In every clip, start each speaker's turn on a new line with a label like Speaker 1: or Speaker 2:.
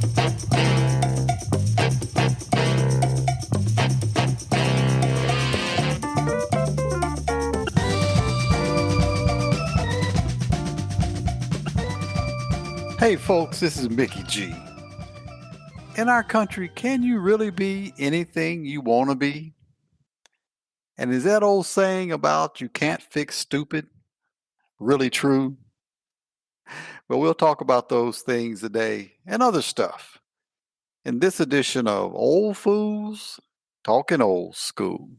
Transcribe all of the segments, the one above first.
Speaker 1: Hey folks, this is Mickey G. In our country, can you really be anything you want to be? And is that old saying about you can't fix stupid really true? Well, we'll talk about those things today and other stuff in this edition of Old Fools Talking Old School.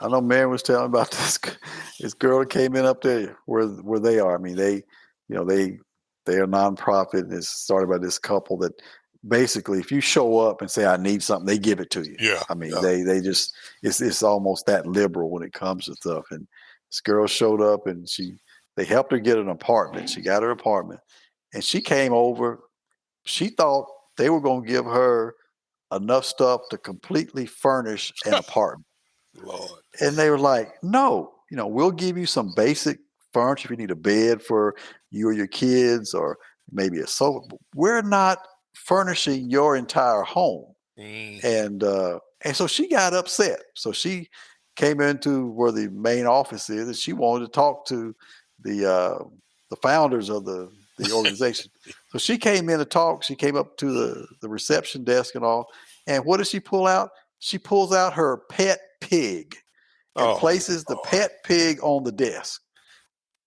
Speaker 1: I know Mary was telling about this girl that came in up there where they are. I mean, they are a nonprofit, and it's started by this couple that basically, if you show up and say I need something, they give it to you.
Speaker 2: Yeah.
Speaker 1: I mean, they just it's almost that liberal when it comes to stuff. And this girl showed up, and they helped her get an apartment. She got her apartment, and she came over. She thought they were going to give her enough stuff to completely furnish an apartment.
Speaker 2: Lord.
Speaker 1: And they were like, no, we'll give you some basic furniture if you need a bed for you or your kids, or maybe a sofa. We're not furnishing your entire home. And so she got upset. So she came into where the main office is, and she wanted to talk to the founders of the organization. So she came in to talk. She came up to the reception desk and all. And what does she pull out? She pulls out her pet pig and places the pet pig on the desk.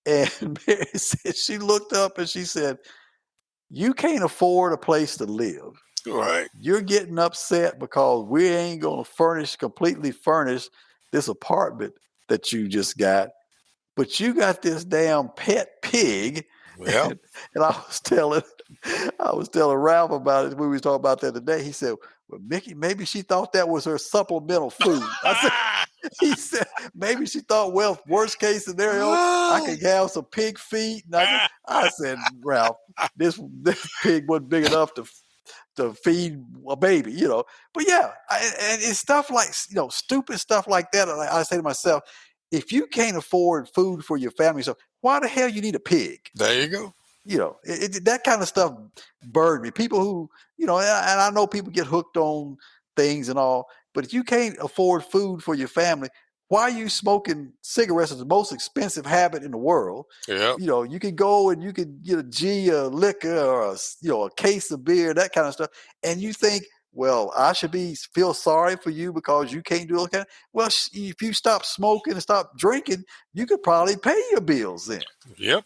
Speaker 1: And Mary said, she looked up and she said, you can't afford a place to live.
Speaker 2: Right.
Speaker 1: You're getting upset because we ain't going to completely furnish this apartment that you just got. But you got this damn pet pig.
Speaker 2: Yep.
Speaker 1: And I was telling Ralph about it. We was talking about that today. He said, well, Mickey, maybe she thought that was her supplemental food. He said, maybe she thought, well, worst case scenario, I could have some pig feet. And I said, Ralph, this pig wasn't big enough to feed a baby, But yeah, and it's stuff like, stupid stuff like that. I say to myself, if you can't afford food for your family, so why the hell you need a pig?
Speaker 2: There you go.
Speaker 1: That kind of stuff burned me. People who, and I know people get hooked on things and all, but if you can't afford food for your family, why are you smoking cigarettes? It's the most expensive habit in the world.
Speaker 2: Yeah.
Speaker 1: You can go and you can get a G of liquor or a case of beer, that kind of stuff, and you think, well, I should feel sorry for you because you can't do it. Well, if you stop smoking and stop drinking, you could probably pay your bills then.
Speaker 2: Yep.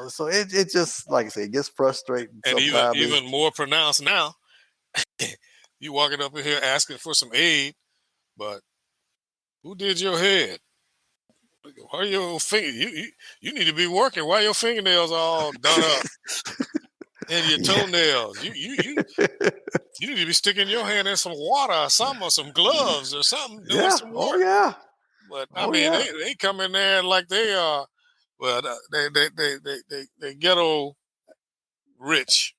Speaker 1: So it just, like I say, it gets frustrating.
Speaker 2: And even more pronounced now. You walking up in here asking for some aid, but who did your head? Why are your finger? You need to be working. Why your fingernails all done up? And your toenails. You need to be sticking your hand in some water or something, or some gloves or something, doing some work.
Speaker 1: Oh yeah.
Speaker 2: But they come in there like they are. Well, they ghetto rich,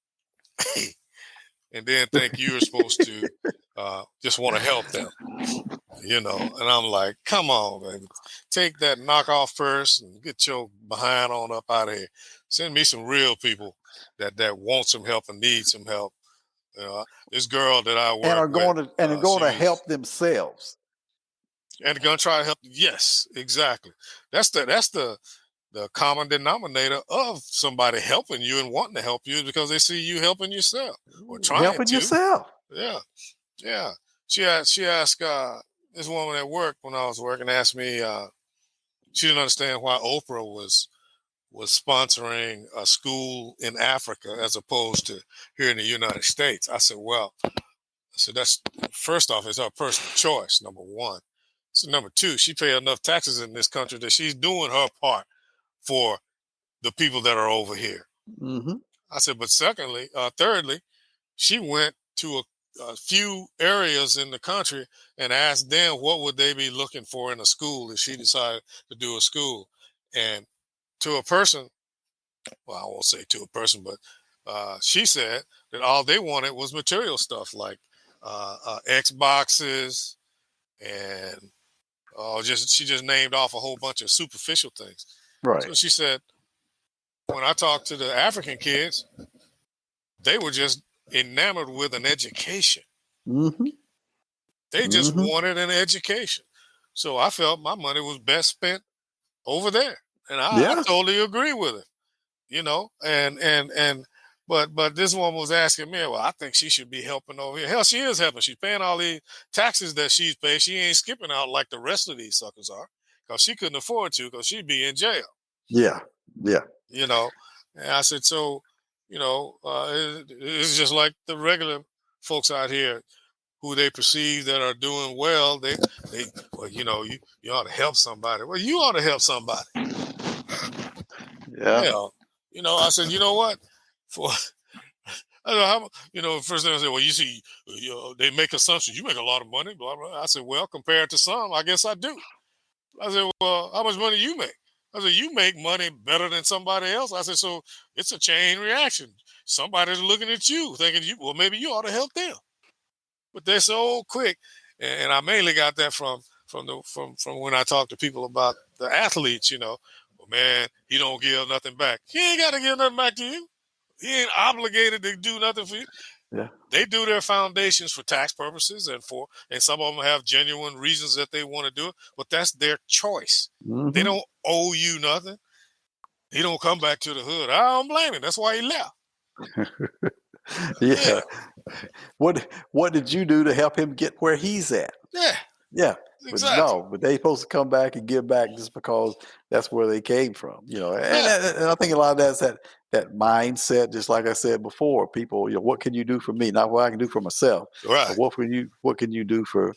Speaker 2: and then think you're supposed to just want to help them, And I'm like, come on, baby, take that knockoff purse and get your behind on up out of here. Send me some real people that want some help and need some help. This girl that I work
Speaker 1: and are going
Speaker 2: with,
Speaker 1: to and are going to help themselves,
Speaker 2: and they're going to try to help. Yes, exactly. That's the common denominator of somebody helping you and wanting to help you, because they see you helping yourself or trying
Speaker 1: helping yourself.
Speaker 2: Yeah. She asked this woman at work when I was working, asked me. She didn't understand why Oprah was sponsoring a school in Africa as opposed to here in the United States. I said, that's, first off, it's her personal choice, number one. So number two, she paid enough taxes in this country that she's doing her part for the people that are over here.
Speaker 1: Mm-hmm.
Speaker 2: I said, but thirdly, she went to a few areas in the country and asked them what would they be looking for in a school if she decided to do a school. And to a person, well, I won't say to a person, but she said that all they wanted was material stuff like Xboxes and she just named off a whole bunch of superficial things.
Speaker 1: Right.
Speaker 2: So she said, when I talked to the African kids, they were just enamored with an education.
Speaker 1: Mm-hmm.
Speaker 2: They just
Speaker 1: Mm-hmm.
Speaker 2: wanted an education. So I felt my money was best spent over there. And I
Speaker 1: Yeah.
Speaker 2: totally agree with it, but this woman was asking me, well, I think she should be helping over here. Hell, she is helping. She's paying all these taxes that she's paid. She ain't skipping out like the rest of these suckers are because she couldn't afford to because she'd be in jail,
Speaker 1: Yeah. Yeah.
Speaker 2: you know. And I said, so, it's just like the regular folks out here who they perceive that are doing well. They, well, you ought to help somebody. Well, you ought to help somebody.
Speaker 1: Yeah.
Speaker 2: Hell, I said, you know what? For I don't know how, first thing I said, well, you see, they make assumptions. You make a lot of money, blah, blah. I said, well, compared to some, I guess I do. I said, well, how much money you make? I said, you make money better than somebody else. I said, so it's a chain reaction. Somebody's looking at you thinking, well, maybe you ought to help them. But they're so quick. And I mainly got that from when I talk to people about the athletes, well, man, he don't give nothing back. He ain't got to give nothing back to you. He ain't obligated to do nothing for you.
Speaker 1: Yeah.
Speaker 2: They do their foundations for tax purposes and some of them have genuine reasons that they want to do it, but that's their choice. They
Speaker 1: Mm-hmm.
Speaker 2: don't owe you nothing. He don't come back to the hood. I don't blame him. That's why he left.
Speaker 1: Yeah.
Speaker 2: Yeah,
Speaker 1: What did you do to help him get where he's at?
Speaker 2: yeah,
Speaker 1: Yeah. But
Speaker 2: exactly.
Speaker 1: no, but they supposed to come back and give back just because that's where they came from,
Speaker 2: Yeah,
Speaker 1: and I think a lot of that's that mindset, just like I said before, people, what can you do for me? Not what I can do for myself, but
Speaker 2: right.
Speaker 1: what can you do for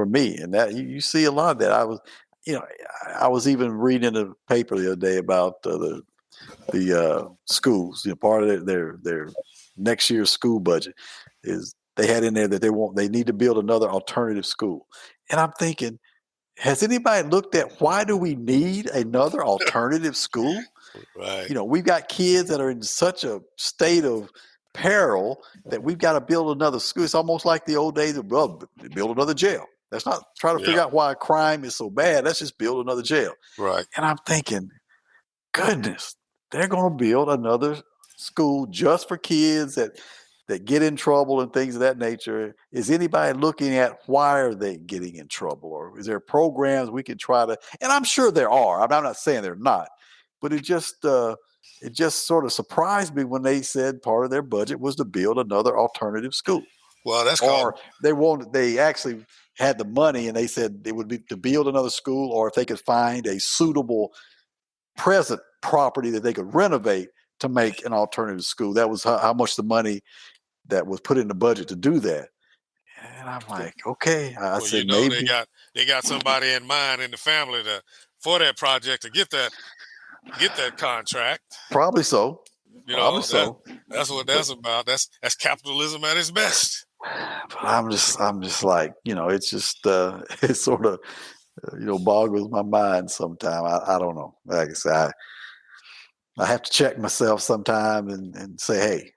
Speaker 1: me? And that you see a lot of that. You know, I was even reading a paper the other day about the schools. Part of their next year's school budget is they had in there that they need to build another alternative school, and I'm thinking, has anybody looked at why do we need another alternative school?
Speaker 2: Right.
Speaker 1: We've got kids that are in such a state of peril that we've got to build another school. It's almost like the old days of, well, build another jail. Let's not try to
Speaker 2: Yeah,
Speaker 1: figure out why crime is so bad. Let's just build another jail.
Speaker 2: right.
Speaker 1: And I'm thinking, goodness, they're going to build another school just for kids that get in trouble and things of that nature. Is anybody looking at why are they getting in trouble, or is there programs we can try to? And I'm sure there are. I'm not saying they're not, but it just sort of surprised me when they said part of their budget was to build another alternative school,
Speaker 2: Well, that's called
Speaker 1: or they actually had the money and they said it would be to build another school, or if they could find a suitable present property that they could renovate to make an alternative school. That was how much the money that was put in the budget to do that. And I'm like, okay. I
Speaker 2: well,
Speaker 1: said
Speaker 2: they
Speaker 1: maybe,
Speaker 2: got somebody in mind in the family for that project to get that contract.
Speaker 1: probably so,
Speaker 2: You
Speaker 1: probably
Speaker 2: know that
Speaker 1: so.
Speaker 2: that's what
Speaker 1: But
Speaker 2: that's about. That's capitalism at its best.
Speaker 1: I'm just like, it's just it sort of boggles my mind sometimes. I don't know. Like I said, I have to check myself sometime and say, hey,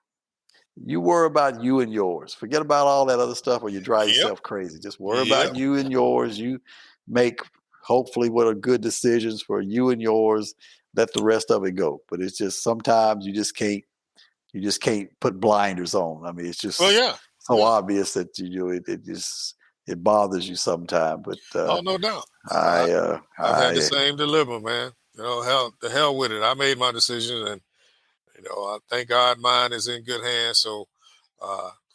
Speaker 1: you worry about you and yours. Forget about all that other stuff where you drive
Speaker 2: Yep.
Speaker 1: yourself crazy. Just worry
Speaker 2: Yep.
Speaker 1: about you and yours. You make hopefully what are good decisions for you and yours. Let the rest of it go. But it's just sometimes you just can't put blinders on. I mean, it's
Speaker 2: Well,
Speaker 1: just
Speaker 2: yeah.
Speaker 1: so
Speaker 2: Yeah.
Speaker 1: obvious that it bothers you sometimes. But
Speaker 2: Oh, no doubt. I, I've had the
Speaker 1: I
Speaker 2: same dilemma, man. The hell with it. I made my decision, and I thank God mine is in good hands. So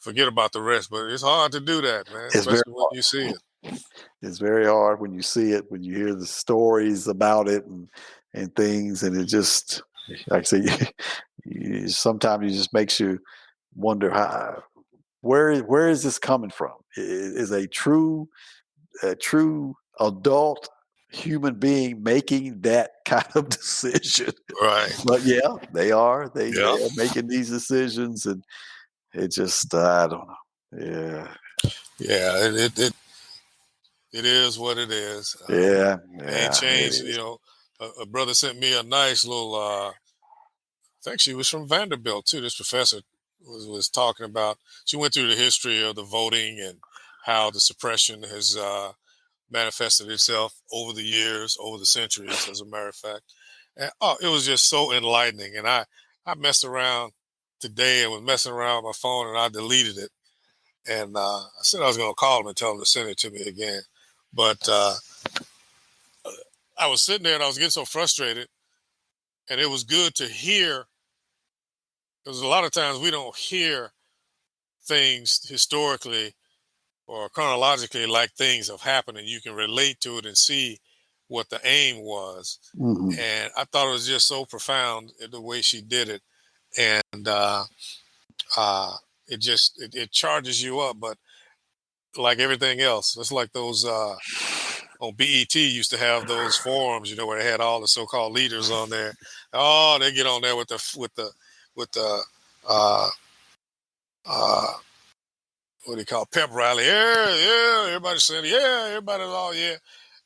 Speaker 2: forget about the rest. But it's hard to do that, man,
Speaker 1: it's very
Speaker 2: especially when you see it.
Speaker 1: It's very hard when you see it, when you hear the stories about it and things, and it just, like I say, sometimes it just makes you wonder where is this coming from? Is a true adult human being making that kind of decision?
Speaker 2: Right.
Speaker 1: But yeah, they are. They
Speaker 2: Yeah.
Speaker 1: are making these decisions, and it just I don't know. Yeah,
Speaker 2: Yeah. It is what it is.
Speaker 1: yeah,
Speaker 2: Ain't
Speaker 1: yeah. It
Speaker 2: changed.
Speaker 1: is.
Speaker 2: A brother sent me a nice little. I think she was from Vanderbilt too. This professor was talking about. She went through the history of the voting and how the suppression has manifested itself over the years, over the centuries, as a matter of fact. And it was just so enlightening. And I messed around today and was messing around with my phone, and I deleted it. And I said I was going to call him and tell him to send it to me again. But I was sitting there and I was getting so frustrated, and it was good to hear. Because a lot of times we don't hear things historically or chronologically like things have happened, and you can relate to it and see what the aim was.
Speaker 1: Mm-hmm.
Speaker 2: And I thought it was just so profound the way she did it. And it charges you up. But like everything else, it's like those on BET used to have those forums, where they had all the so-called leaders on there. Oh, they get on there with the what do you call pep rally? Yeah, everybody's saying yeah, everybody's all yeah.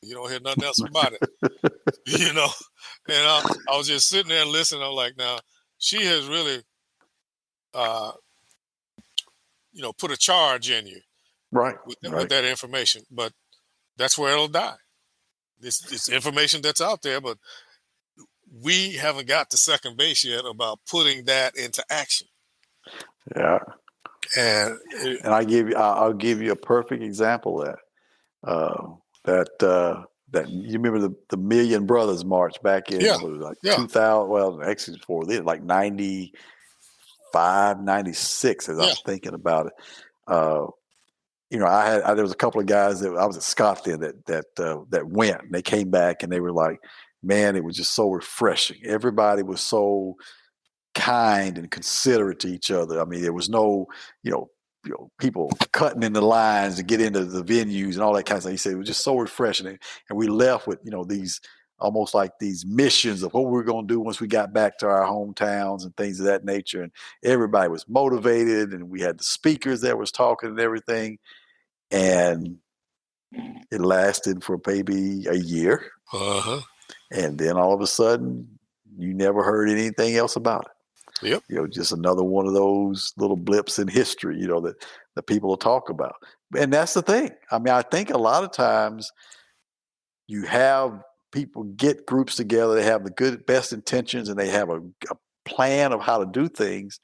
Speaker 2: You don't hear nothing else about it, And I was just sitting there and listening. I'm like, now she has really, put a charge in you
Speaker 1: Right.
Speaker 2: with that information. But that's where it'll die. It's information that's out there, but we haven't got to second base yet about putting that into action.
Speaker 1: Yeah.
Speaker 2: And
Speaker 1: I'll give you a perfect example of that. That you remember the Million Brothers March back in 2000? Well, actually before then, like 95, 96, as I'm thinking about it. There was a couple of guys that I was at Scott then that went, and they came back and they were like, man, it was just so refreshing. Everybody was so kind and considerate to each other. I mean, there was no, people cutting in the lines to get into the venues and all that kind of stuff. He said it was just so refreshing, and we left with these almost like these missions of what we were going to do once we got back to our hometowns and things of that nature. And everybody was motivated, and we had the speakers that was talking and everything. And it lasted for maybe a year.
Speaker 2: Uh-huh.
Speaker 1: And then all of a sudden, you never heard anything else about it.
Speaker 2: Yep.
Speaker 1: Just another one of those little blips in history, that people will talk about. And that's the thing. I mean, I think a lot of times you have people get groups together, they have the best intentions, and they have a plan of how to do things.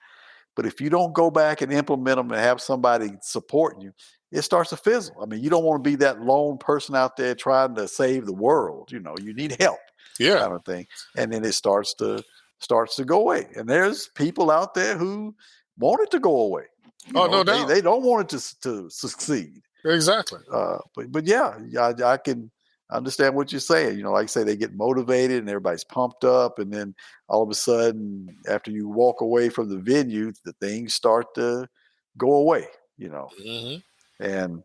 Speaker 1: But if you don't go back and implement them and have somebody supporting you, it starts to fizzle. I mean, you don't want to be that lone person out there trying to save the world. You need help, kind of thing. And then it starts to go away. And there's people out there who want it to go away.
Speaker 2: No doubt.
Speaker 1: They don't want it to succeed.
Speaker 2: Exactly.
Speaker 1: But yeah, I can understand what you're saying. Like I say, they get motivated and everybody's pumped up, and then all of a sudden, after you walk away from the venue, the things start to go away.
Speaker 2: Mm-hmm.
Speaker 1: And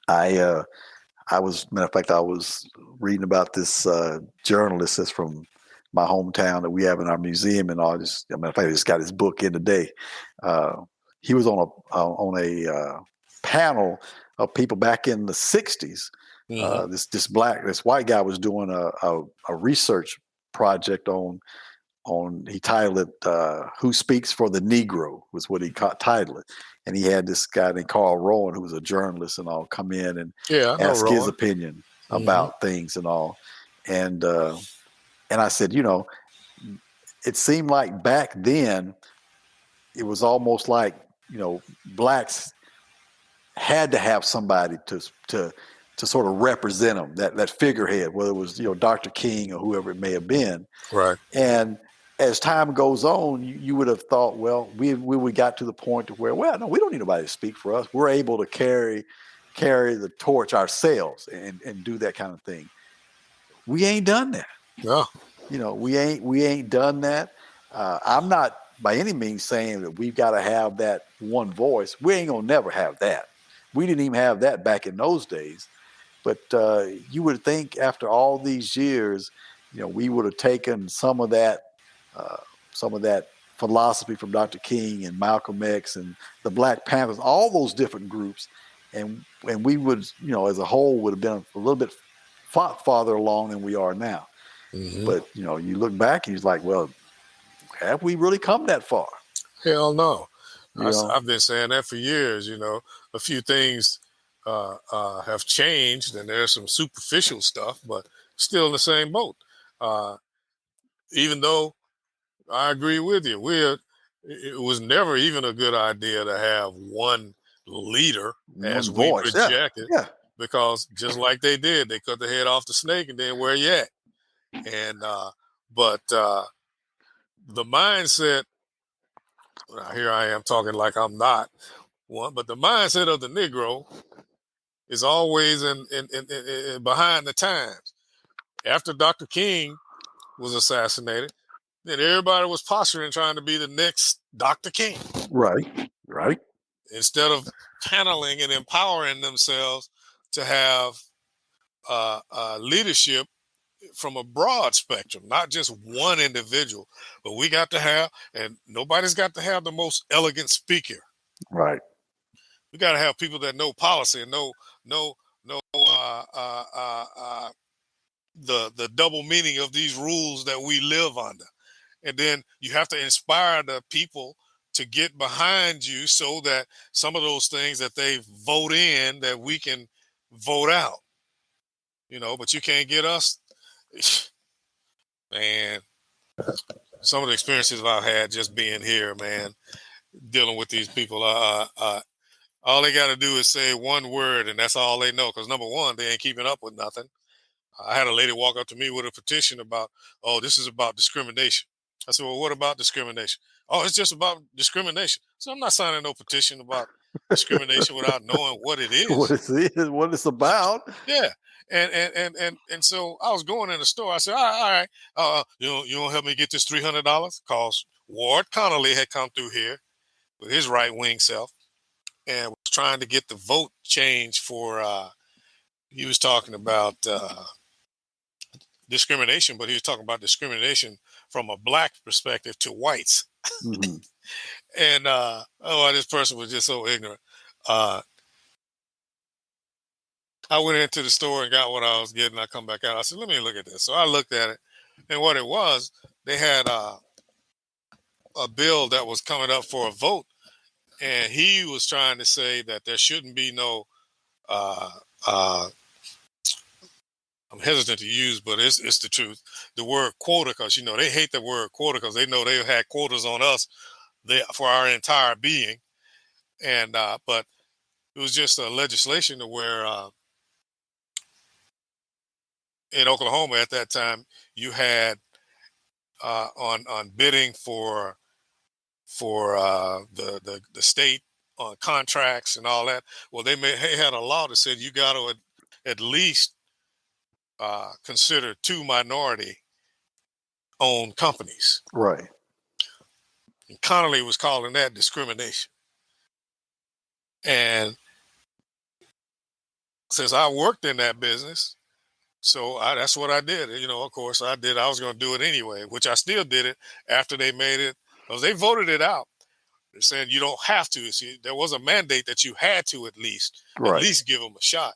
Speaker 1: I was, matter of fact, I was reading about this journalist that's from my hometown that we have in our museum, and I just got his book in today. He was on a panel of people back in the 60s. Mm-hmm. This white guy was doing a research project on he titled it "Who Speaks for the Negro" was what he titled it, and he had this guy named Carl Rowan, who was a journalist and all, come in and ask his opinion about things and all, and I said, it seemed like back then it was almost like blacks had to have somebody to sort of represent them, that figurehead, whether it was Dr. King or whoever it may have been.
Speaker 2: Right.
Speaker 1: And as time goes on, you would have thought, well, we got to the point to where, well, no, we don't need nobody to speak for us. We're able to carry the torch ourselves and do that kind of thing. We ain't done that.
Speaker 2: No.
Speaker 1: We ain't done that. I'm not by any means saying that we've got to have that one voice. We ain't gonna never have that. We didn't even have that back in those days. But you would think after all these years, we would have taken some of that philosophy from Dr. King and Malcolm X and the Black Panthers, all those different groups, and we would, as a whole, would have been a little bit farther along than we are now. Mm-hmm. But you look back and you're like, well, have we really come that far?
Speaker 2: Hell no. I've been saying that for years. A few things have changed, and there's some superficial stuff, but still in the same boat. Even though I agree with you, it was never even a good idea to have one leader, as
Speaker 1: One
Speaker 2: we
Speaker 1: voice. Yeah.
Speaker 2: projected,
Speaker 1: Yeah.
Speaker 2: because just like they did, they cut the head off the snake, and then where you at? And but the mindset. Here I am talking like I'm not one, but the mindset of the Negro is always in behind the times. After Dr. King was assassinated, then everybody was posturing trying to be the next Dr. King,
Speaker 1: Right. Right.
Speaker 2: instead of paneling and empowering themselves to have leadership from a broad spectrum, not just one individual. But we got to have, and nobody's got to have the most elegant speaker.
Speaker 1: Right.
Speaker 2: We got to have people that know policy and know the double meaning of these rules that we live under. And then you have to inspire the people to get behind you, so that some of those things that they vote in, that we can vote out. But you can't get us. Man, some of the experiences I've had just being here, man, dealing with these people, all they got to do is say one word, and that's all they know. Because number one, they ain't keeping up with nothing. I had a lady walk up to me with a petition about, oh, this is about discrimination. I said, well, what about discrimination? Oh, it's just about discrimination. So I'm not signing no petition about discrimination without knowing what it
Speaker 1: What
Speaker 2: is.
Speaker 1: it is, what it's about.
Speaker 2: Yeah. And so I was going in the store. I said, all right, you don't help me get this $300? Because Ward Connolly had come through here with his right wing self and was trying to get the vote change for, he was talking about discrimination, but he was talking about discrimination from a black perspective to whites.
Speaker 1: Mm-hmm.
Speaker 2: And this person was just so ignorant. I went into the store and got what I was getting. I come back out. I said, let me look at this. So I looked at it, and what it was, they had a bill that was coming up for a vote, and he was trying to say that there shouldn't be no I'm hesitant to use, but it's the truth. The word quota, because they hate the word quota, because they know they had quotas on us for our entire being, and but it was just a legislation to where in Oklahoma at that time you had on bidding for the state on contracts and all that. Well, they had a law that said you got to at least consider 2 minority-owned companies.
Speaker 1: Right.
Speaker 2: And Connolly was calling that discrimination. And since I worked in that business, so that's what I did. Of course, I was going to do it anyway, which I still did it after they made it, because they voted it out. They're saying you don't have to. See, there was a mandate that you had to at least give them a shot.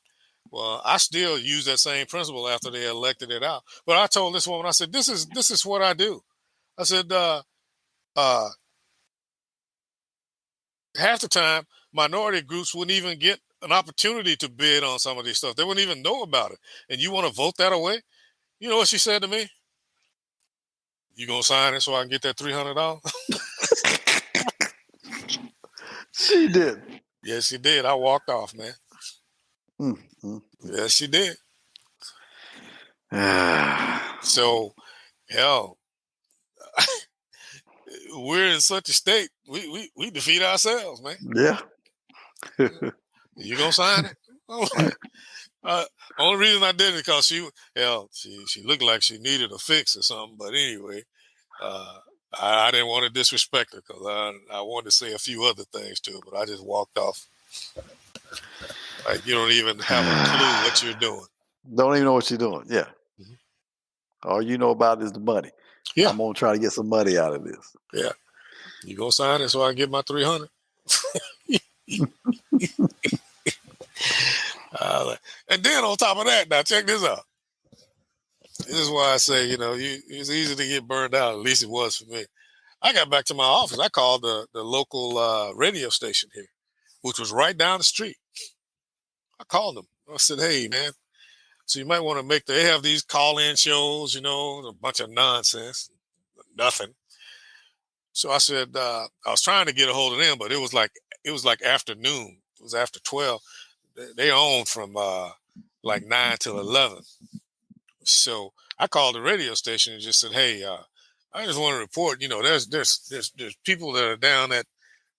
Speaker 2: Well, I still use that same principle after they elected it out. But I told this woman, I said, this is what I do. I said, half the time, minority groups wouldn't even get an opportunity to bid on some of these stuff. They wouldn't even know about it. And you want to vote that away? You know what she said to me? You gonna sign it so I can get that $300?
Speaker 1: She did.
Speaker 2: Yes, she did. I walked off, man. Yes, she did. So, hell, we're in such a state. We defeat ourselves, man.
Speaker 1: Yeah.
Speaker 2: You gonna sign it? Only reason I did it because she looked like she needed a fix or something. But anyway, I didn't want to disrespect her, because I wanted to say a few other things to her, but I just walked off. Like, you don't even have a clue what you're doing.
Speaker 1: Don't even know what you're doing. Yeah. Mm-hmm. All you know about is the money. Yeah. I'm gonna try to get some money out of this.
Speaker 2: Yeah. You gonna sign it so I can get my $300? And then on top of that, now check this out. This is why I say, it's easy to get burned out. At least it was for me. I got back to my office. I called the local radio station here, which was right down the street. I called them. I said, hey, man, so you might want to they have these call-in shows, a bunch of nonsense, nothing. So I said, I was trying to get a hold of them, but it was like afternoon. It was after 12. They owned from like 9 till 11. So I called the radio station and just said, "Hey, I just want to report. There's people that are down at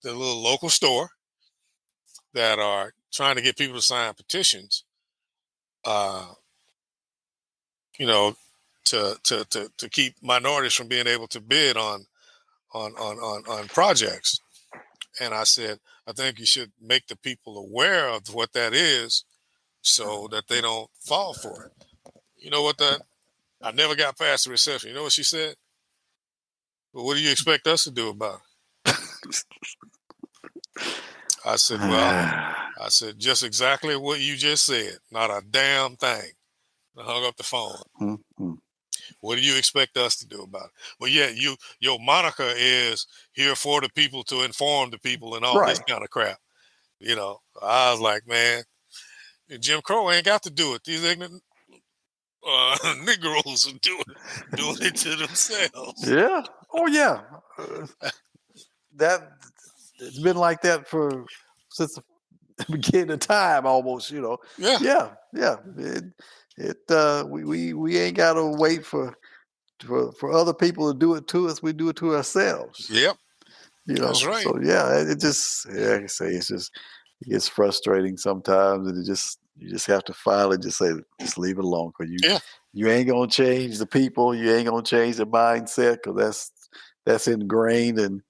Speaker 2: the little local store that are trying to get people to sign petitions. Uh, you know, to keep minorities from being able to bid on projects." And I said, "I think you should make the people aware of what that is, so that they don't fall for it." You know what that? I never got past the reception. You know what she said? "Well, what do you expect us to do about it?" I said, "Well," I said, "just exactly what you just said. Not a damn thing." I hung up the phone. What do you expect us to do about it? Well, yeah, your moniker is here for the people, to inform the people, and all this
Speaker 1: Right.
Speaker 2: kind of crap. I was like, man, Jim Crow ain't got to do it. These ignorant Negroes are doing it to themselves.
Speaker 1: Yeah. Oh yeah. That it's been like that since the beginning of time, almost.
Speaker 2: Yeah.
Speaker 1: Yeah. Yeah. We ain't got to wait for other people to do it to us. We do it to ourselves.
Speaker 2: Yep. That's right.
Speaker 1: So yeah, it just, yeah, like I say, it gets frustrating sometimes, and you just have to finally just say, just leave it alone, because
Speaker 2: Yeah.
Speaker 1: you ain't gonna change the people, you ain't gonna change their mindset, because that's ingrained. And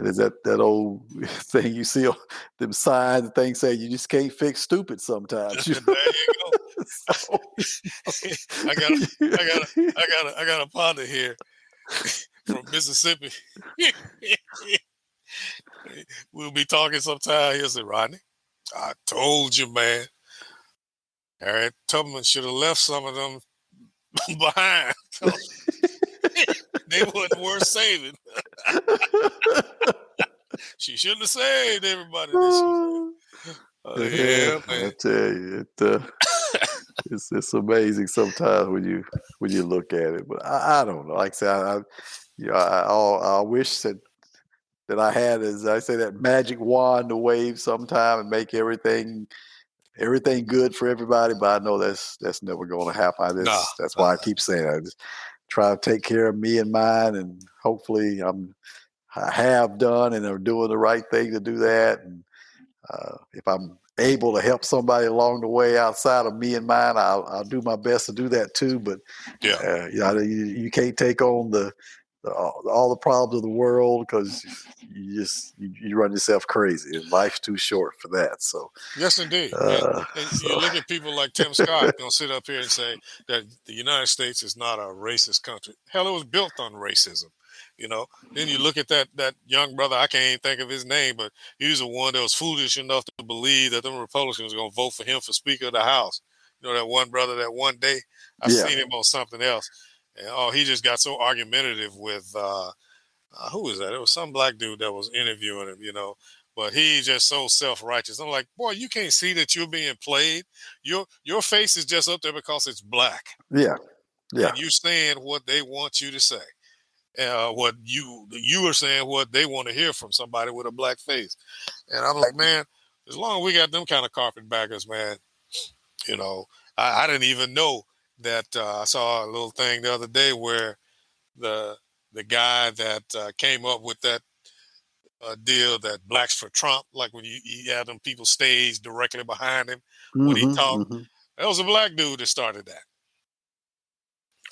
Speaker 1: there's that old thing you see on them signs and things say, you just can't fix stupid sometimes.
Speaker 2: There you go.
Speaker 1: So,
Speaker 2: I got a partner here from Mississippi. We'll be talking sometime. He'll say, "Rodney, I told you, man. Harriet Tubman should have left some of them behind. They wasn't worth saving. She shouldn't have saved everybody that she saved." Yeah,
Speaker 1: I
Speaker 2: man.
Speaker 1: tell you, it's amazing sometimes when you look at it. But I don't know. Like I said, I wish that I had, as I say, that magic wand to wave sometime and make everything good for everybody. But I know that's never going to happen.
Speaker 2: Nah.
Speaker 1: That's why I keep saying, I just try to take care of me and mine, and hopefully I have done and are doing the right thing to do that. And if I'm able to help somebody along the way outside of me and mine, I'll do my best to do that too. But
Speaker 2: Yeah.
Speaker 1: you can't take on all the problems of the world, because you run yourself crazy, and life's too short for that. So
Speaker 2: Yes, indeed. And you look at people like Tim Scott, gonna sit up here and say that the United States is not a racist country. Hell, it was built on racism. Then you look at that young brother. I can't even think of his name, but he was the one that was foolish enough to believe that the Republicans were gonna vote for him for Speaker of the House. That one brother. That one day, I
Speaker 1: yeah,
Speaker 2: seen him on something else, and he just got so argumentative with who was that? It was some black dude that was interviewing him. But he's just so self-righteous. I'm like, boy, you can't see that you're being played. Your face is just up there because it's black,
Speaker 1: yeah, yeah,
Speaker 2: and you're saying what they want you to say. What you are saying, what they want to hear from somebody with a black face. And I'm like, man, as long as we got them kind of carpetbaggers, man, you know, I didn't even know that. I saw a little thing the other day where the the guy that came up with that deal that blacks for Trump, like when you have them people stage directly behind him when he talked. That was a black dude that started that.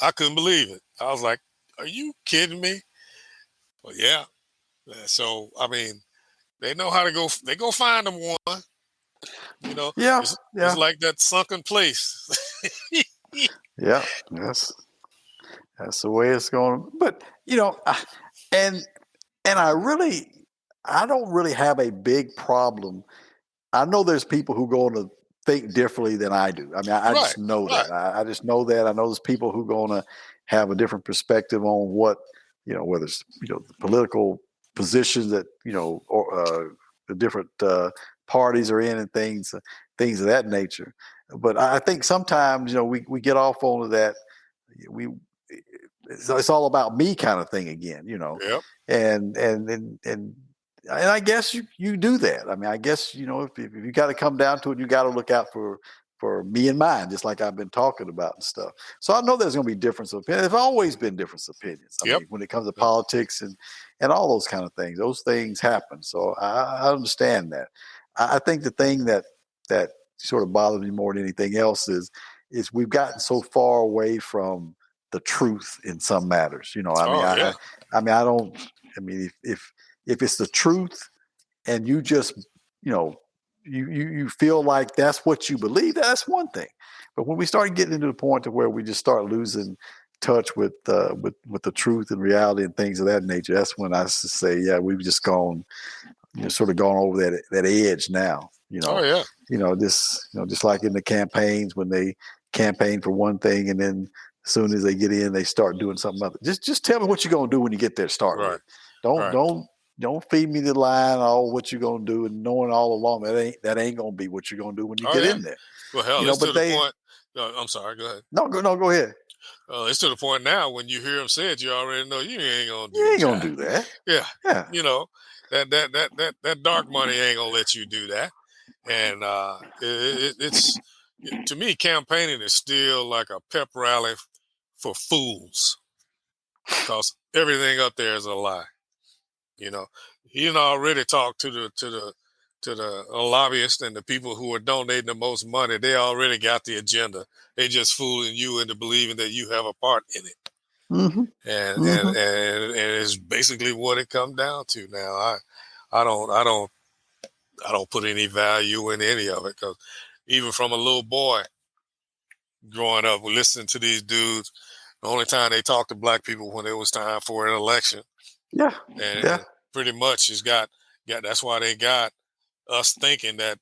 Speaker 2: I couldn't believe it. I was like, "Are you kidding me?" Well, yeah. So I mean, they know how to go. They go find them one.
Speaker 1: yeah,
Speaker 2: It's
Speaker 1: yeah,
Speaker 2: like that sunken place.
Speaker 1: yeah. That's the way it's going. But and I don't really have a big problem. I know there's people who going to think differently than I do. I mean, I
Speaker 2: Right,
Speaker 1: just know
Speaker 2: right.
Speaker 1: that. I just know that. I know there's people who going to have a different perspective on what, whether it's, the political positions that, or the different parties are in, and things of that nature. But I think sometimes, we get off onto that. We it's all about me kind of thing again,
Speaker 2: Yep.
Speaker 1: and I guess you do that. I mean, I guess if you got to come down to it, you got to look out for me and mine, just like I've been talking about and stuff. So I know there's going to be difference of opinions. There's always been difference of opinions. I
Speaker 2: Yep.
Speaker 1: mean, when it comes to politics and all those kind of things, those things happen. So I understand that. I think the thing that sort of bothers me more than anything else is we've gotten so far away from the truth in some matters. I mean,
Speaker 2: Oh, yeah.
Speaker 1: I mean, I don't. I mean, if it's the truth and you just, you feel like that's what you believe, that's one thing. But when we start getting into the point to where we just start losing touch with the truth and reality and things of that nature, that's when I say, yeah, we've just gone, sort of gone over that edge now.
Speaker 2: Oh, yeah.
Speaker 1: Just like in the campaigns when they campaign for one thing and then as soon as they get in, they start doing something other. Just tell me what you're gonna do when you get there. Start
Speaker 2: Right.
Speaker 1: with. Don't feed me the line all what you're gonna do and knowing all along that ain't gonna be what you're gonna do when you get in there.
Speaker 2: Well, hell, it's to the point. I'm sorry. Go ahead.
Speaker 1: No, go ahead.
Speaker 2: It's to the point now when you hear them say it, you already know you ain't gonna do.
Speaker 1: You ain't gonna do that.
Speaker 2: Yeah.
Speaker 1: Yeah.
Speaker 2: That dark money ain't gonna let you do that. And it's to me, campaigning is still like a pep rally for fools, because everything up there is a lie. He already talked to the lobbyists and the people who are donating the most money. They already got the agenda. They just fooling you into believing that you have a part in it.
Speaker 1: Mm-hmm.
Speaker 2: And,
Speaker 1: mm-hmm.
Speaker 2: and it's basically what it comes down to now. I don't put any value in any of it, because even from a little boy growing up, listening to these dudes, the only time they talked to black people when it was time for an election.
Speaker 1: Yeah.
Speaker 2: And pretty much it's got that's why they got us thinking that,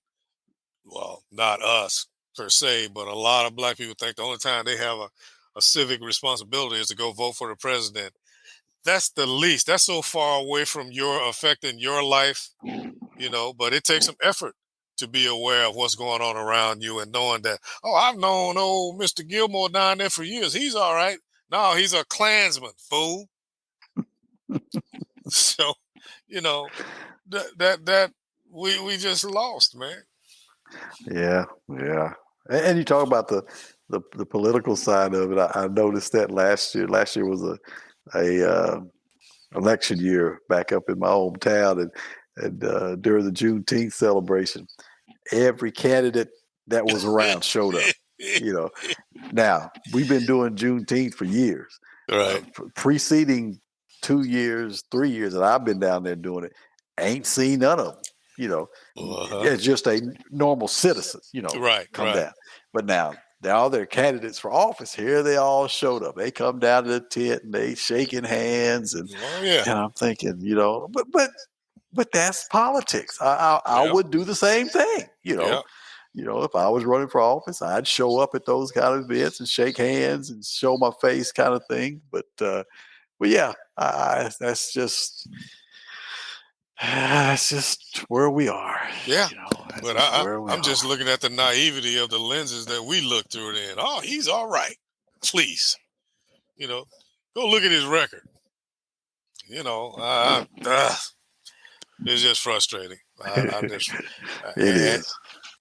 Speaker 2: well, not us per se, but a lot of black people think the only time they have a civic responsibility is to go vote for the president. That's the least. That's so far away from affecting your life, but it takes some effort to be aware of what's going on around you and knowing that, oh, I've known old Mr. Gilmore down there for years. He's all right. No, he's a Klansman, fool. So, that we just lost, man.
Speaker 1: Yeah. And you talk about the political side of it. I noticed that last year. Last year was a election year back up in my hometown, and during the Juneteenth celebration, every candidate that was around showed up. Now we've been doing Juneteenth for years.
Speaker 2: Right.
Speaker 1: Preceding 2 years, 3 years that I've been down there doing it, ain't seen none of them. It's just a normal citizen, come down. But now all their candidates for office here, they all showed up. They come down to the tent and they shaking hands, and I'm thinking, but that's politics. I would do the same thing, if I was running for office, I'd show up at those kind of events and shake hands and show my face, kind of thing. But yeah, that's just where we are.
Speaker 2: Yeah, but I'm just looking at the naivety of the lenses that we look through it in. Oh, he's all right. Please, go look at his record. It's just frustrating.
Speaker 1: It is.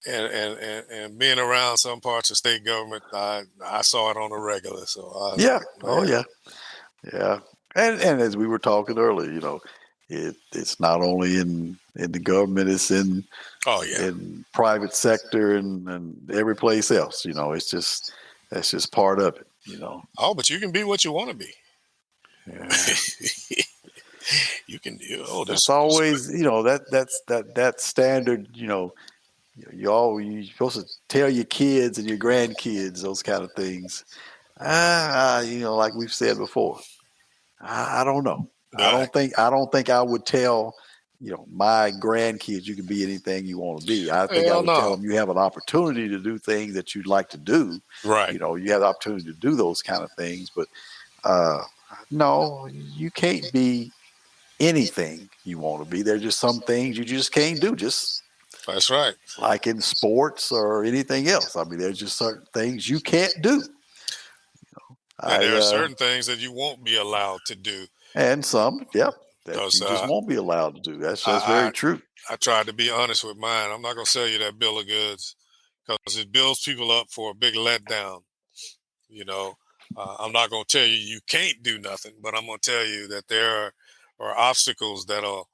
Speaker 2: And being around some parts of state government, I saw it on a regular. So
Speaker 1: yeah, yeah. And as we were talking earlier, it's not only in the government, it's in private sector and every place else. That's just part of it.
Speaker 2: Oh, but you can be what you want to be.
Speaker 1: Yeah.
Speaker 2: You can.
Speaker 1: That's always that standard. You're supposed to tell your kids and your grandkids those kind of things. Like we've said before, I don't know. I don't think I would tell, my grandkids you can be anything you want to be. I think I would tell them you have an opportunity to do things that you'd like to do.
Speaker 2: Right.
Speaker 1: You have the opportunity to do those kind of things, but no, you can't be anything you want to be. There's just some things you just can't do.
Speaker 2: That's right.
Speaker 1: Like in sports or anything else. I mean, there's just certain things you can't do.
Speaker 2: And there are certain things that you won't be allowed to do.
Speaker 1: And some, yep, that
Speaker 2: Because,
Speaker 1: you just won't be allowed to do. That's very true.
Speaker 2: I tried to be honest with mine. I'm not going to sell you that bill of goods because it builds people up for a big letdown. You know, I'm not going to tell you you can't do nothing, but I'm going to tell you that there are obstacles that'll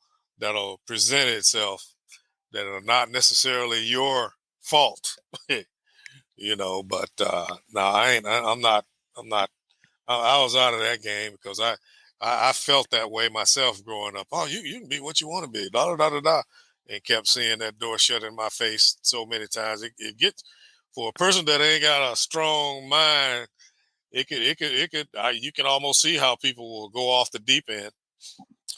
Speaker 2: present itself that are not necessarily your fault. You know, but no, I'm not. I was out of that game because I felt that way myself growing up. Oh, you can be what you want to be, da da da da da, and kept seeing that door shut in my face so many times. It gets, for a person that ain't got a strong mind, you can almost see how people will go off the deep end.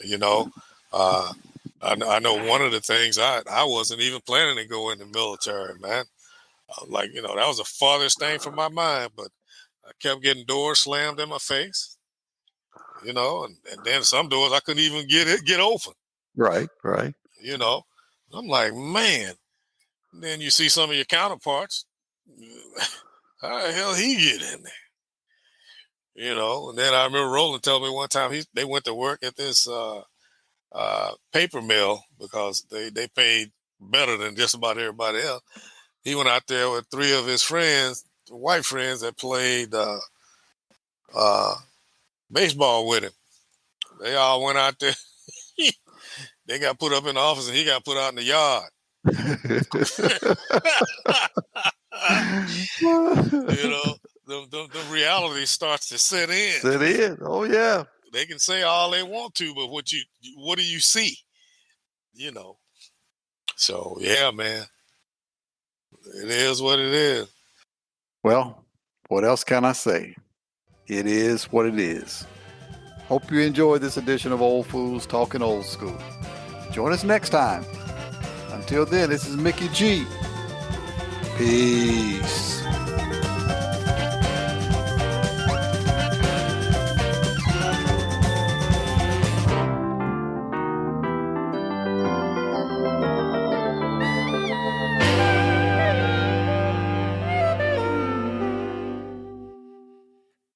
Speaker 2: You know, I know one of the things I wasn't even planning to go in the military, man. Like, that was the farthest thing from my mind, but I kept getting doors slammed in my face, and then some doors I couldn't even get open.
Speaker 1: Right.
Speaker 2: I'm like, man. And then you see some of your counterparts. How the hell he get in there? And then I remember Roland telling me one time they went to work at this paper mill because they paid better than just about everybody else. He went out there with 3 of his friends, white friends that played baseball with him. They all went out there. They got put up in the office and he got put out in the yard. The reality starts to set in.
Speaker 1: Oh yeah.
Speaker 2: They can say all they want to, but what do you see? So yeah, man. It is what it is.
Speaker 1: Well, what else can I say? It is what it is. Hope you enjoyed this edition of Old Fools Talking Old School. Join us next time. Until then, this is Mickey G. Peace.